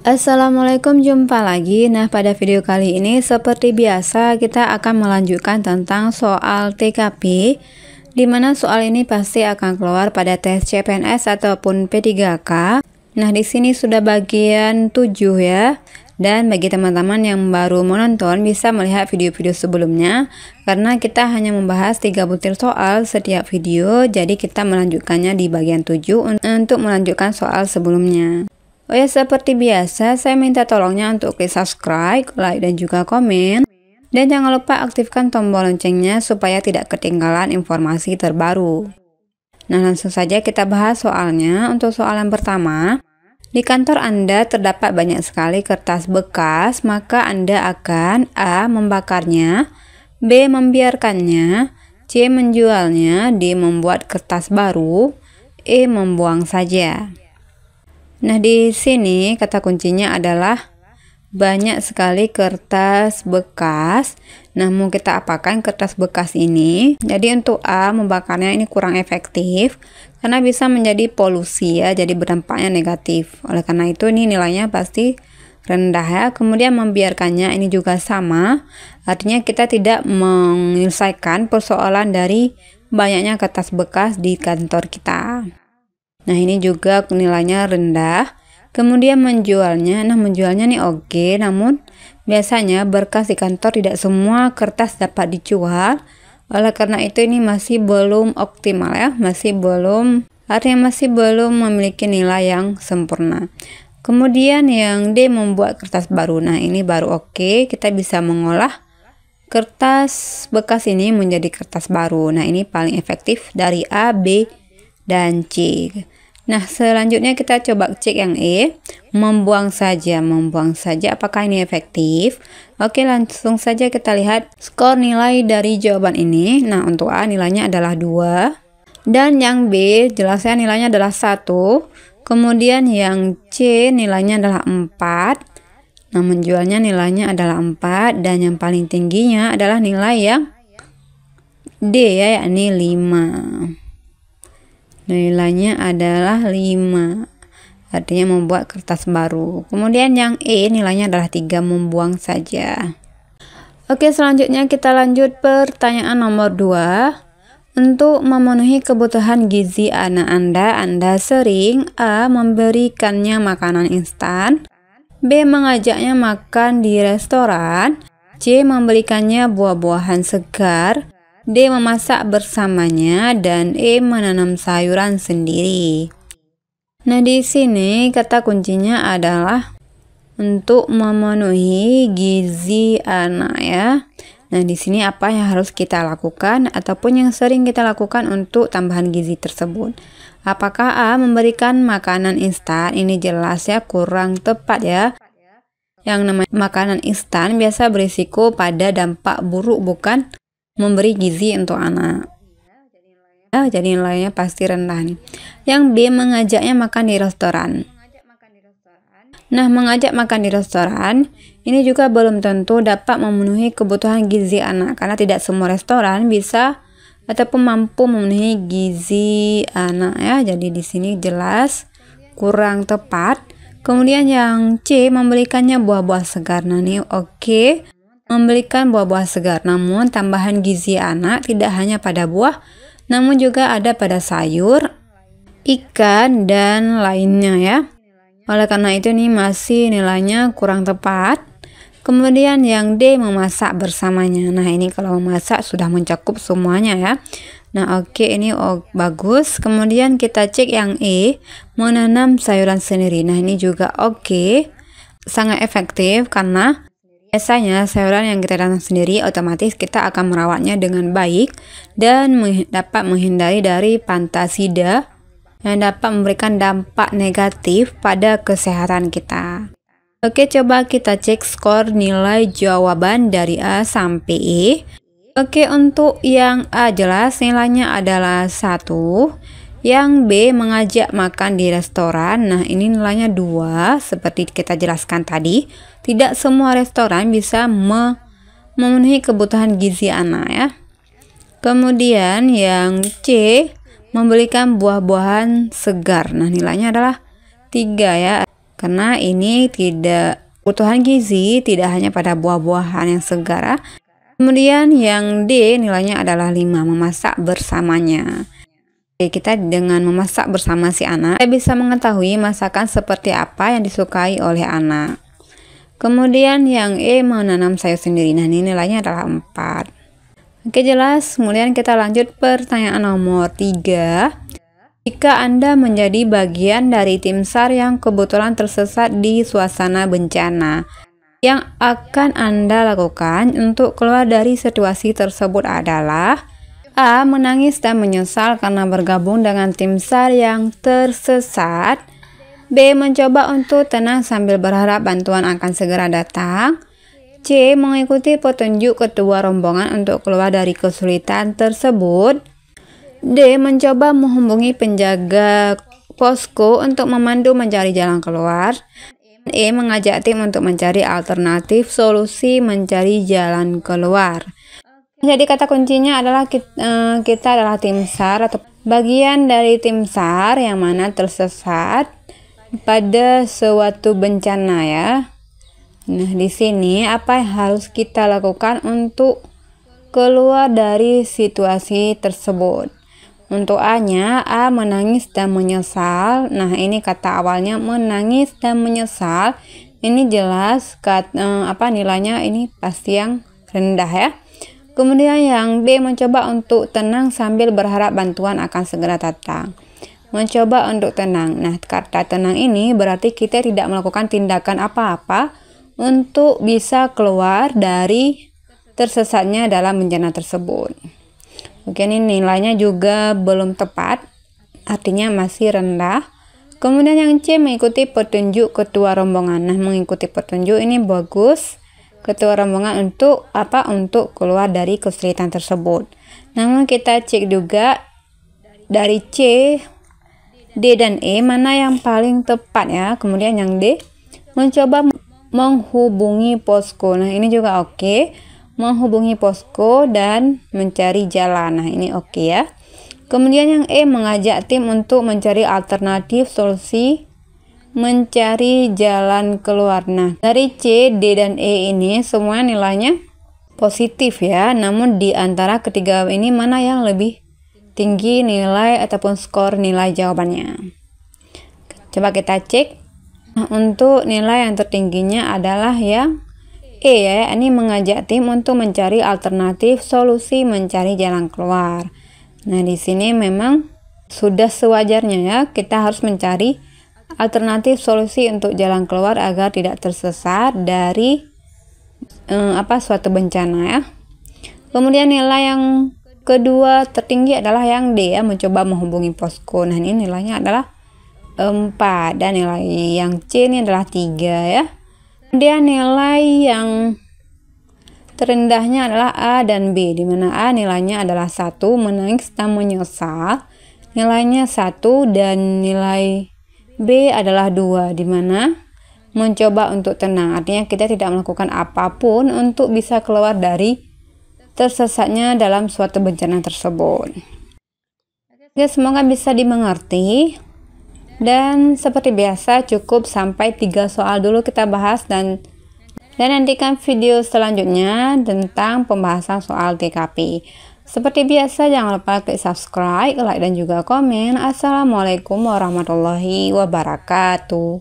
Assalamualaikum, jumpa lagi. Nah, pada video kali ini seperti biasa kita akan melanjutkan tentang soal TKP, di mana soal ini pasti akan keluar pada tes CPNS ataupun P3K. Nah, di sini sudah bagian 7 ya. Dan bagi teman-teman yang baru menonton bisa melihat video-video sebelumnya, karena kita hanya membahas 3 butir soal setiap video, jadi kita melanjutkannya di bagian 7 untuk melanjutkan soal sebelumnya. Oh ya, seperti biasa saya minta tolongnya untuk klik subscribe, like, dan juga komen. Dan jangan lupa aktifkan tombol loncengnya supaya tidak ketinggalan informasi terbaru. Nah, langsung saja kita bahas soalnya. Untuk soal yang pertama, di kantor Anda terdapat banyak sekali kertas bekas, maka Anda akan A. Membakarnya, B. Membiarkannya, C. Menjualnya, D. Membuat kertas baru, E. Membuang saja. Nah, di sini kata kuncinya adalah banyak sekali kertas bekas. Nah, mau kita apakan kertas bekas ini? Jadi untuk A, membakarnya ini kurang efektif karena bisa menjadi polusi ya, jadi berdampaknya negatif. Oleh karena itu ini nilainya pasti rendah ya. Kemudian membiarkannya ini juga sama. Artinya kita tidak menyelesaikan persoalan dari banyaknya kertas bekas di kantor kita. Nah, ini juga nilainya rendah. Kemudian menjualnya, nah menjualnya nih oke, namun biasanya berkas di kantor tidak semua kertas dapat dijual. Oleh karena itu ini masih belum optimal ya, artinya masih belum memiliki nilai yang sempurna. Kemudian yang D, membuat kertas baru. Nah, ini baru oke, kita bisa mengolah kertas bekas ini menjadi kertas baru. Nah, ini paling efektif dari A, B, dan C. Nah, selanjutnya kita coba cek yang E, membuang saja apakah ini efektif? Oke, langsung saja kita lihat skor nilai dari jawaban ini. Nah, untuk A nilainya adalah 2, dan yang B jelasnya nilainya adalah 1, kemudian yang C nilainya adalah 4. Nah, menjualnya nilainya adalah 4, dan yang paling tingginya adalah nilai yang D ya, yakni 5. Nilainya adalah 5, artinya membuat kertas baru. Kemudian yang E nilainya adalah 3, membuang saja. Oke, selanjutnya kita lanjut pertanyaan nomor 2. Untuk memenuhi kebutuhan gizi anak Anda sering A. Memberikannya makanan instan, B. Mengajaknya makan di restoran, C. Membelikannya buah-buahan segar, D. Memasak bersamanya, dan E. Menanam sayuran sendiri. Nah, di sini kata kuncinya adalah untuk memenuhi gizi anak ya. Nah, di sini apa yang harus kita lakukan ataupun yang sering kita lakukan untuk tambahan gizi tersebut? Apakah A. Memberikan makanan instan? Ini jelas ya kurang tepat ya. Yang namanya makanan instan biasa berisiko pada dampak buruk, bukan memberi gizi untuk anak. Jadi nilainya pasti rendah nih. Yang B. Mengajaknya makan di restoran. Nah, mengajak makan di restoran ini juga belum tentu dapat memenuhi kebutuhan gizi anak, karena tidak semua restoran bisa ataupun mampu memenuhi gizi anak ya. Jadi di sini jelas kurang tepat. Kemudian yang C. Memberikannya buah-buah segar. Nah, ini oke. Memberikan buah-buah segar, namun tambahan gizi anak tidak hanya pada buah, namun juga ada pada sayur, ikan, dan lainnya ya. Oleh karena itu ini masih nilainya kurang tepat. Kemudian yang D. Memasak bersamanya. Nah, ini kalau memasak sudah mencakup semuanya ya. Nah, oke, ini bagus. Kemudian kita cek yang E. Menanam sayuran sendiri. Nah, ini juga oke, sangat efektif karena biasanya sayuran yang kita tanam sendiri otomatis kita akan merawatnya dengan baik dan dapat menghindari dari fantasida yang dapat memberikan dampak negatif pada kesehatan kita. Oke, coba kita cek skor nilai jawaban dari A sampai E. Oke, untuk yang A jelas nilainya adalah 1. Yang B. Mengajak makan di restoran. Nah, ini nilainya 2, seperti kita jelaskan tadi. Tidak semua restoran bisa memenuhi kebutuhan gizi anak ya. Kemudian yang C. Memberikan buah-buahan segar. Nah, nilainya adalah 3 ya. karena ini tidak kebutuhan gizi tidak hanya pada buah-buahan yang segar. Kemudian yang D nilainya adalah 5, memasak bersamanya. Oke, kita dengan memasak bersama si anak, kita bisa mengetahui masakan seperti apa yang disukai oleh anak. Kemudian yang E, menanam sayur sendiri. Nah, ini nilainya adalah 4. Oke, jelas. Kemudian kita lanjut pertanyaan nomor 3. Jika Anda menjadi bagian dari tim SAR yang kebetulan tersesat di suasana bencana, yang akan Anda lakukan untuk keluar dari situasi tersebut adalah A. Menangis dan menyesal karena bergabung dengan tim SAR yang tersesat. B. Mencoba untuk tenang sambil berharap bantuan akan segera datang. C. Mengikuti petunjuk ketua rombongan untuk keluar dari kesulitan tersebut. D. Mencoba menghubungi penjaga posko untuk memandu mencari jalan keluar. E. Mengajak tim untuk mencari alternatif solusi mencari jalan keluar. Jadi kata kuncinya adalah kita adalah tim SAR atau bagian dari tim SAR yang mana tersesat pada suatu bencana ya. Nah, di sini apa yang harus kita lakukan untuk keluar dari situasi tersebut? Untuk A-nya, A. Menangis dan menyesal. Nah, ini kata awalnya menangis dan menyesal. Ini jelas nilainya ini pasti yang rendah ya. Kemudian yang B. Mencoba untuk tenang sambil berharap bantuan akan segera datang. Mencoba untuk tenang. Nah, kata tenang ini berarti kita tidak melakukan tindakan apa-apa untuk bisa keluar dari tersesatnya dalam bencana tersebut. Oke, ini nilainya juga belum tepat, artinya masih rendah. Kemudian yang C. Mengikuti petunjuk ketua rombongan. Nah, mengikuti petunjuk ini bagus. Ketua rombongan untuk apa? Untuk keluar dari kesulitan tersebut. Namun kita cek juga dari C, D dan E mana yang paling tepat ya. Kemudian yang D, mencoba menghubungi posko. Nah, ini juga oke. Menghubungi posko dan mencari jalan. Nah, ini oke ya. Kemudian yang E, mengajak tim untuk mencari alternatif solusi mencari jalan keluar. Nah, dari C, D dan E ini semua nilainya positif ya. Namun di antara ketiga ini mana yang lebih tinggi nilai ataupun skor nilai jawabannya? Coba kita cek. Nah, untuk nilai yang tertingginya adalah yang E ya, ini mengajak tim untuk mencari alternatif solusi mencari jalan keluar. Nah, di sini memang sudah sewajarnya ya, kita harus mencari alternatif solusi untuk jalan keluar agar tidak tersesat dari suatu bencana ya. Kemudian nilai yang kedua tertinggi adalah yang D ya, mencoba menghubungi posko. Nah, ini nilainya adalah 4 dan nilai yang C ini adalah 3 ya. Kemudian nilai yang terendahnya adalah A dan B, di mana A nilainya adalah 1, menangis dan menyesal, nilainya 1, dan nilai B adalah 2, di mana mencoba untuk tenang. Artinya kita tidak melakukan apapun untuk bisa keluar dari tersesatnya dalam suatu bencana tersebut. Ya, semoga bisa dimengerti. Dan seperti biasa cukup sampai 3 soal dulu kita bahas dan nantikan video selanjutnya tentang pembahasan soal TKP. Seperti biasa jangan lupa klik subscribe, like dan juga komen. Assalamualaikum warahmatullahi wabarakatuh.